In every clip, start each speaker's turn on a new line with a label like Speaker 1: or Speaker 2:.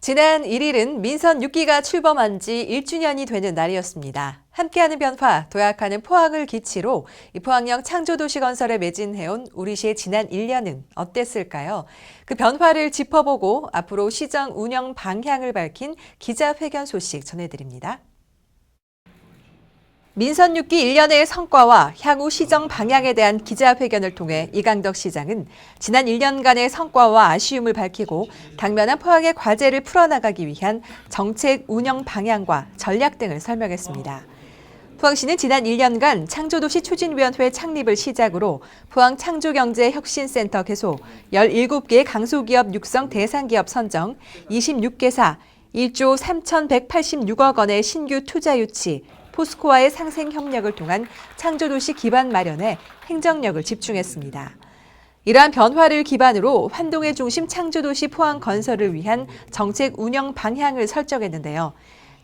Speaker 1: 지난 1일은 민선 6기가 출범한 지 1주년이 되는 날이었습니다. 함께하는 변화, 도약하는 포항을 기치로 이 포항역 창조도시 건설에 매진해온 우리시의 지난 1년은 어땠을까요? 그 변화를 짚어보고 앞으로 시정 운영 방향을 밝힌 기자회견 소식 전해드립니다. 민선 6기 1년의 성과와 향후 시정 방향에 대한 기자회견을 통해 이강덕 시장은 지난 1년간의 성과와 아쉬움을 밝히고 당면한 포항의 과제를 풀어나가기 위한 정책 운영 방향과 전략 등을 설명했습니다. 포항시는 지난 1년간 창조도시 추진위원회 창립을 시작으로 포항 창조경제혁신센터 개소, 17개의 강소기업 육성 대상기업 선정, 26개사, 1조 3,186억 원의 신규 투자 유치, 포스코와의 상생 협력을 통한 창조도시 기반 마련에 행정력을 집중했습니다. 이러한 변화를 기반으로 환동의 중심 창조도시 포항 건설을 위한 정책 운영 방향을 설정했는데요.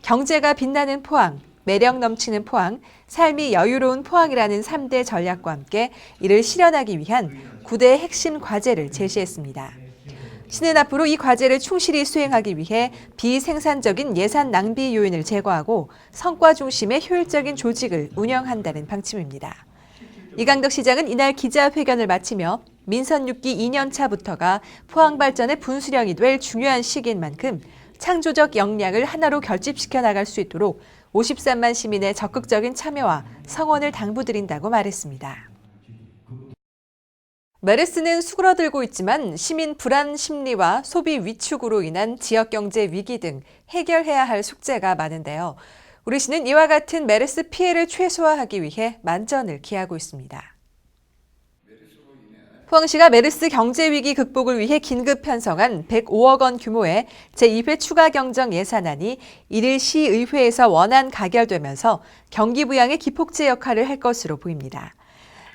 Speaker 1: 경제가 빛나는 포항, 매력 넘치는 포항, 삶이 여유로운 포항이라는 3대 전략과 함께 이를 실현하기 위한 9대 핵심 과제를 제시했습니다. 시는 앞으로 이 과제를 충실히 수행하기 위해 비생산적인 예산 낭비 요인을 제거하고 성과 중심의 효율적인 조직을 운영한다는 방침입니다. 이강덕 시장은 이날 기자회견을 마치며 민선 6기 2년 차부터가 포항 발전의 분수령이 될 중요한 시기인 만큼 창조적 역량을 하나로 결집시켜 나갈 수 있도록 53만 시민의 적극적인 참여와 성원을 당부드린다고 말했습니다. 메르스는 수그러들고 있지만 시민 불안 심리와 소비 위축으로 인한 지역경제 위기 등 해결해야 할 숙제가 많은데요. 우리시는 이와 같은 메르스 피해를 최소화하기 위해 만전을 기하고 있습니다. 포항시가 메르스 경제위기 극복을 위해 긴급 편성한 105억 원 규모의 제2회 추가 경정 예산안이 1일 시의회에서 원안 가결되면서 경기 부양의 기폭제 역할을 할 것으로 보입니다.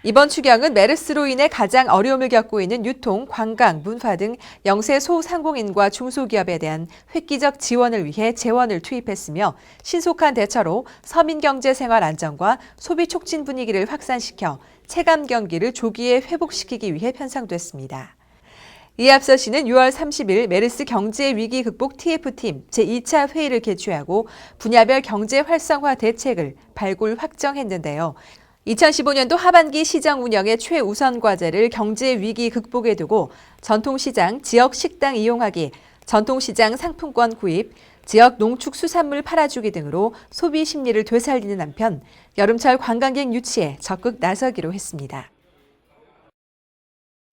Speaker 1: 이번 추경은 메르스로 인해 가장 어려움을 겪고 있는 유통, 관광, 문화 등 영세 소상공인과 중소기업에 대한 획기적 지원을 위해 재원을 투입했으며 신속한 대처로 서민 경제 생활 안정과 소비 촉진 분위기를 확산시켜 체감 경기를 조기에 회복시키기 위해 편성됐습니다. 이에 앞서 시는 6월 30일 메르스 경제 위기 극복 TF팀 제2차 회의를 개최하고 분야별 경제 활성화 대책을 발굴 확정했는데요. 2015년도 하반기 시정 운영의 최우선 과제를 경제 위기 극복에 두고 전통시장, 지역 식당 이용하기, 전통시장 상품권 구입, 지역 농축수산물 팔아주기 등으로 소비 심리를 되살리는 한편 여름철 관광객 유치에 적극 나서기로 했습니다.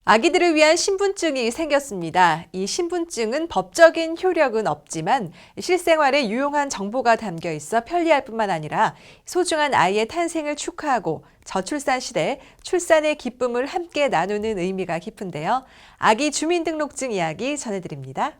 Speaker 1: 아기들을 위한 신분증이 생겼습니다. 이 신분증은 법적인 효력은 없지만 실생활에 유용한 정보가 담겨 있어 편리할 뿐만 아니라 소중한 아이의 탄생을 축하하고 저출산 시대 출산의 기쁨을 함께 나누는 의미가 깊은데요. 아기 주민등록증 이야기 전해드립니다.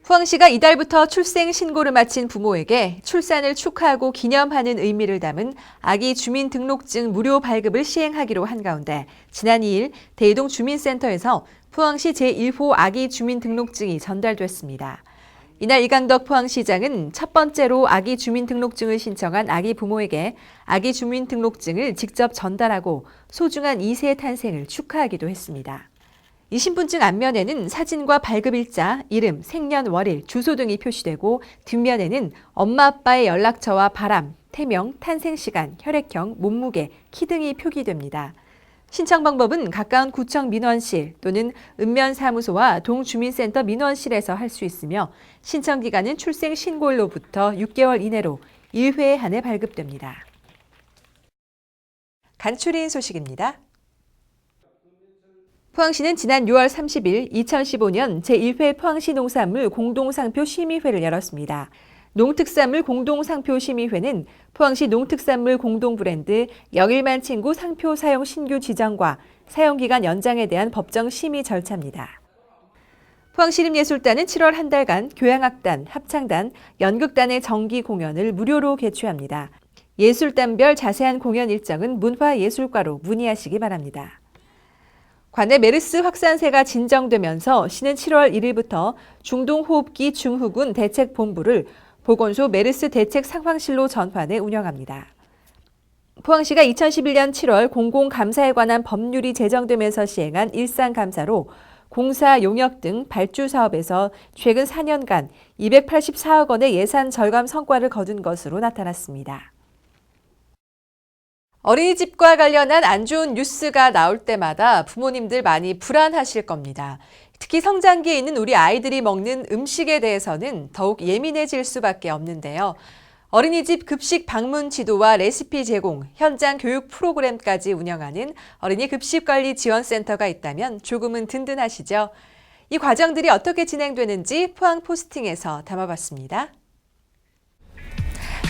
Speaker 1: 포항시가 이달부터 출생 신고를 마친 부모에게 출산을 축하하고 기념하는 의미를 담은 아기 주민등록증 무료 발급을 시행하기로 한 가운데 지난 2일 대이동 주민센터에서 포항시 제1호 아기 주민등록증이 전달됐습니다. 이날 이강덕 포항시장은 첫 번째로 아기 주민등록증을 신청한 아기 부모에게 아기 주민등록증을 직접 전달하고 소중한 2세 탄생을 축하하기도 했습니다. 이 신분증 앞면에는 사진과 발급일자, 이름, 생년월일, 주소 등이 표시되고 뒷면에는 엄마 아빠의 연락처와 바람, 태명, 탄생시간, 혈액형, 몸무게, 키 등이 표기됩니다. 신청 방법은 가까운 구청 민원실 또는 읍면사무소와 동주민센터 민원실에서 할 수 있으며 신청 기간은 출생 신고일로부터 6개월 이내로 1회에 한해 발급됩니다. 간추린 소식입니다. 포항시는 지난 6월 30일 2015년 제1회 포항시 농산물 공동상표 심의회를 열었습니다. 농특산물 공동상표 심의회는 포항시 농특산물 공동브랜드 영일만 친구 상표 사용 신규 지정과 사용기간 연장에 대한 법정 심의 절차입니다. 포항시립예술단은 7월 한 달간 교향악단, 합창단, 연극단의 정기 공연을 무료로 개최합니다. 예술단별 자세한 공연 일정은 문화예술과로 문의하시기 바랍니다. 관내 메르스 확산세가 진정되면서 시는 7월 1일부터 중동호흡기 중후군 대책본부를 보건소 메르스 대책 상황실로 전환해 운영합니다. 포항시가 2011년 7월 공공감사에 관한 법률이 제정되면서 시행한 일상감사로 공사 용역 등 발주 사업에서 최근 4년간 284억 원의 예산 절감 성과를 거둔 것으로 나타났습니다. 어린이집과 관련한 안 좋은 뉴스가 나올 때마다 부모님들 많이 불안하실 겁니다. 특히 성장기에 있는 우리 아이들이 먹는 음식에 대해서는 더욱 예민해질 수밖에 없는데요. 어린이집 급식 방문 지도와 레시피 제공, 현장 교육 프로그램까지 운영하는 어린이 급식관리지원센터가 있다면 조금은 든든하시죠? 이 과정들이 어떻게 진행되는지 포항 포스팅에서 담아봤습니다.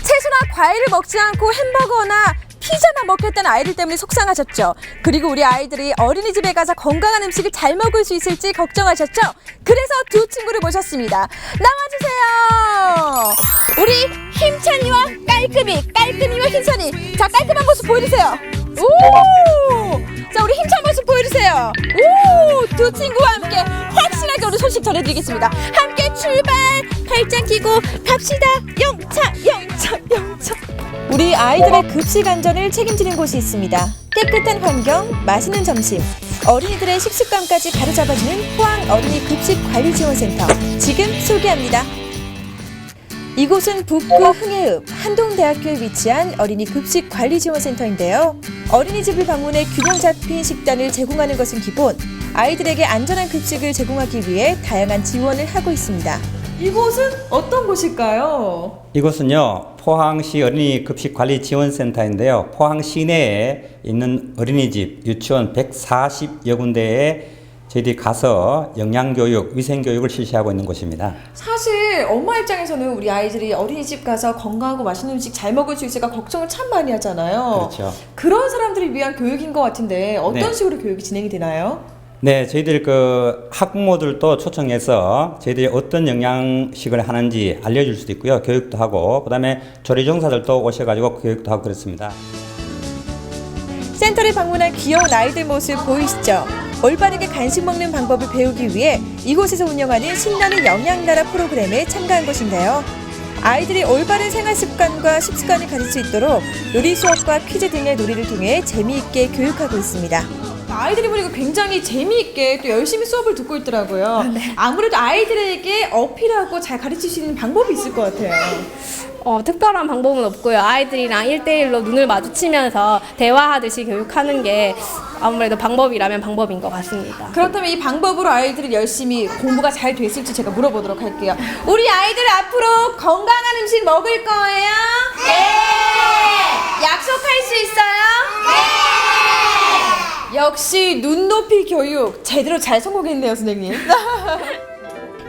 Speaker 2: 채소나 과일을 먹지 않고 햄버거나 피자만 먹겠다는 아이들 때문에 속상하셨죠. 그리고 우리 아이들이 어린이집에 가서 건강한 음식을 잘 먹을 수 있을지 걱정하셨죠. 그래서 두 친구를 모셨습니다. 나와주세요. 우리 힘찬이와 깔끔이와 흰선이. 자, 깔끔한 모습 보여주세요. 오! 자, 우리 힘찬 모습 보여주세요. 오! 두 친구와 함께 확실하게 오늘 소식 전해드리겠습니다. 함께 출발! 팔짱 끼고 갑시다. 영차. 우리 아이들의 급식 안전을 책임지는 곳이 있습니다. 깨끗한 환경, 맛있는 점심, 어린이들의 식습관까지 바로잡아주는 포항 어린이 급식관리지원센터. 지금 소개합니다. 이곳은 북구 흥해읍 한동대학교에 위치한 어린이 급식관리지원센터인데요. 어린이집을 방문해 균형 잡힌 식단을 제공하는 것은 기본, 아이들에게 안전한 급식을 제공하기 위해 다양한 지원을 하고 있습니다. 이곳은 어떤 곳일까요?
Speaker 3: 이곳은요, 포항시 어린이 급식관리지원센터인데요. 포항시 내에 있는 어린이집, 유치원 140여 군데에 저희들이 가서 영양교육, 위생교육을 실시하고 있는 곳입니다.
Speaker 2: 사실 엄마 입장에서는 우리 아이들이 어린이집 가서 건강하고 맛있는 음식 잘 먹을 수 있을까 걱정을 참 많이 하잖아요.
Speaker 3: 그렇죠.
Speaker 2: 그런 사람들을 위한 교육인 것 같은데 어떤
Speaker 3: 네.
Speaker 2: 식으로 교육이 진행이 되나요?
Speaker 3: 네, 저희들 학부모들도 초청해서 저희들이 어떤 영양식을 하는지 알려줄 수도 있고요. 교육도 하고, 그 다음에 조리종사들도 오셔가지고 교육도 하고 그렇습니다.
Speaker 2: 센터를 방문한 귀여운 아이들 모습 보이시죠? 올바르게 간식 먹는 방법을 배우기 위해 이곳에서 운영하는 신나는 영양나라 프로그램에 참가한 것인데요. 아이들이 올바른 생활습관과 식습관을 가질 수 있도록 요리 수업과 퀴즈 등의 놀이를 통해 재미있게 교육하고 있습니다. 아이들이 보니까 굉장히 재미있게 또 열심히 수업을 듣고 있더라고요. 네. 아무래도 아이들에게 어필하고 잘 가르칠 수 있는 방법이 있을 것 같아요.
Speaker 4: 특별한 방법은 없고요. 아이들이랑 1대1로 눈을 마주치면서 대화하듯이 교육하는 게 아무래도 방법이라면 방법인 것 같습니다.
Speaker 2: 그렇다면 이 방법으로 아이들이 열심히 공부가 잘 됐을지 제가 물어보도록 할게요. 우리 아이들 앞으로 건강한 음식 먹을 거예요? 네! 약속할 수 있어요? 네! 역시 눈높이 교육 제대로 잘 성공했네요, 선생님.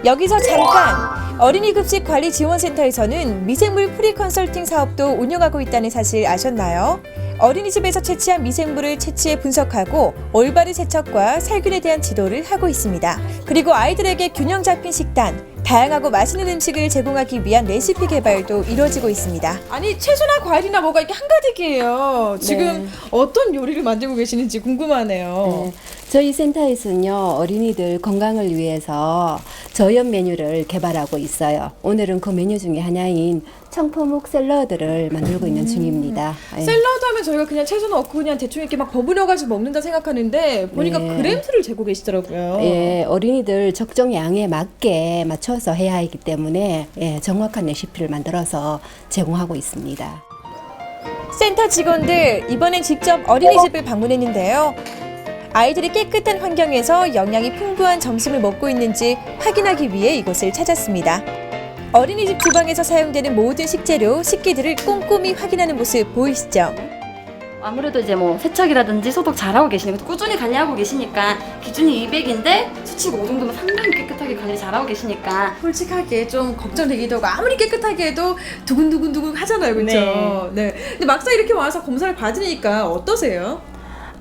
Speaker 2: 여기서 잠깐! 어린이 급식 관리 지원센터에서는 미생물 프리 컨설팅 사업도 운영하고 있다는 사실 아셨나요? 어린이집에서 채취한 미생물을 채취해 분석하고 올바른 세척과 살균에 대한 지도를 하고 있습니다. 그리고 아이들에게 균형 잡힌 식단, 다양하고 맛있는 음식을 제공하기 위한 레시피 개발도 이루어지고 있습니다. 아니, 채소나 과일이나 뭐가 이렇게 한가득이에요. 지금
Speaker 4: 네.
Speaker 2: 어떤 요리를 만들고 계시는지 궁금하네요.
Speaker 4: 네. 저희 센터에서는요, 어린이들 건강을 위해서 저염 메뉴를 개발하고 있어요. 오늘은 그 메뉴 중에 하나인 청포묵 샐러드를 만들고 있는 중입니다.
Speaker 2: 샐러드 하면 저희가 그냥 채소 넣고 그냥 대충 이렇게 막 버무려가지고 먹는다 생각하는데 보니까
Speaker 4: 네.
Speaker 2: 그램수를 재고 계시더라고요.
Speaker 4: 예, 어린이들 적정 양에 맞게 맞춰서 해야 하기 때문에 정확한 레시피를 만들어서 제공하고 있습니다.
Speaker 2: 센터 직원들 이번엔 직접 어린이집을 방문했는데요. 아이들이 깨끗한 환경에서 영양이 풍부한 점심을 먹고 있는지 확인하기 위해 이곳을 찾았습니다. 어린이집 주방에서 사용되는 모든 식재료, 식기들을 꼼꼼히 확인하는 모습 보이시죠?
Speaker 5: 아무래도 이제 뭐 세척이라든지 소독 잘하고 계시니까 꾸준히 관리하고 계시니까 기준이 200인데 수치가 5 정도면 상당히 깨끗하게 관리 잘하고 계시니까
Speaker 2: 솔직하게 좀 걱정되기도 하고 아무리 깨끗하게 해도 두근두근 하잖아요, 그렇죠? 네. 근데 막상 이렇게 와서 검사를 받으니까 어떠세요?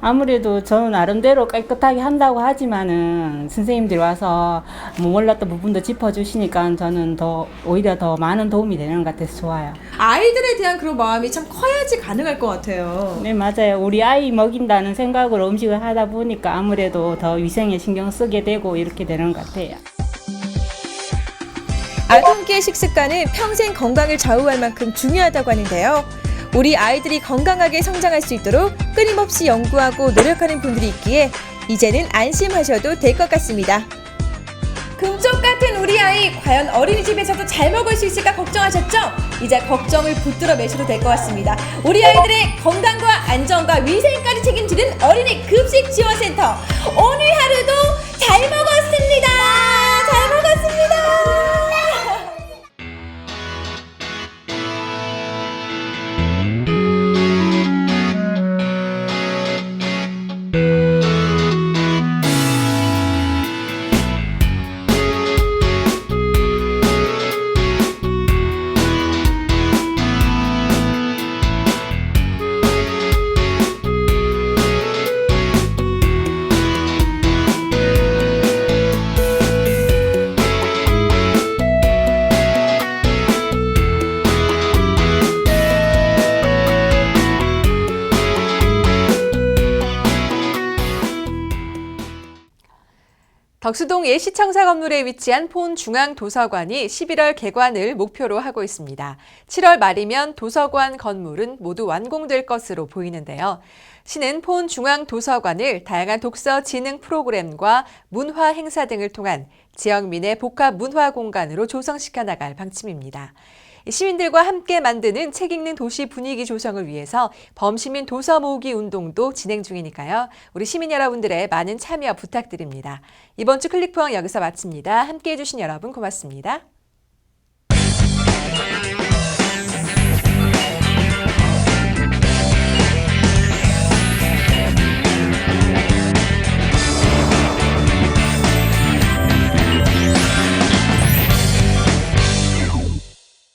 Speaker 6: 아무래도 저는 나름대로 깨끗하게 한다고 하지만은 선생님들이 와서 뭐 몰랐던 부분도 짚어주시니까 저는 오히려 더 많은 도움이 되는 것 같아서 좋아요.
Speaker 2: 아이들에 대한 그런 마음이 참 커야지 가능할 것 같아요.
Speaker 6: 네, 맞아요. 우리 아이 먹인다는 생각으로 음식을 하다 보니까 아무래도 더 위생에 신경 쓰게 되고 이렇게 되는 것 같아요.
Speaker 2: 아동기의 식습관은 평생 건강을 좌우할 만큼 중요하다고 하는데요. 우리 아이들이 건강하게 성장할 수 있도록 끊임없이 연구하고 노력하는 분들이 있기에 이제는 안심하셔도 될 것 같습니다. 금쪽 같은 우리 아이, 과연 어린이집에서도 잘 먹을 수 있을까 걱정하셨죠? 이제 걱정을 붙들어 매셔도 될 것 같습니다. 우리 아이들의 건강과 안전과 위생까지 책임지는 어린이 급식 지원센터. 오늘 하루도 잘 먹었습니다. 잘 먹었습니다.
Speaker 1: 덕수동 예시청사 건물에 위치한 폰중앙도서관이 11월 개관을 목표로 하고 있습니다. 7월 말이면 도서관 건물은 모두 완공될 것으로 보이는데요. 시는 폰중앙도서관을 다양한 독서 진흥 프로그램과 문화 행사 등을 통한 지역민의 복합 문화 공간으로 조성시켜 나갈 방침입니다. 시민들과 함께 만드는 책 읽는 도시 분위기 조성을 위해서 범시민 도서 모으기 운동도 진행 중이니까요. 우리 시민 여러분들의 많은 참여 부탁드립니다. 이번 주 클릭포항 여기서 마칩니다. 함께해 주신 여러분 고맙습니다.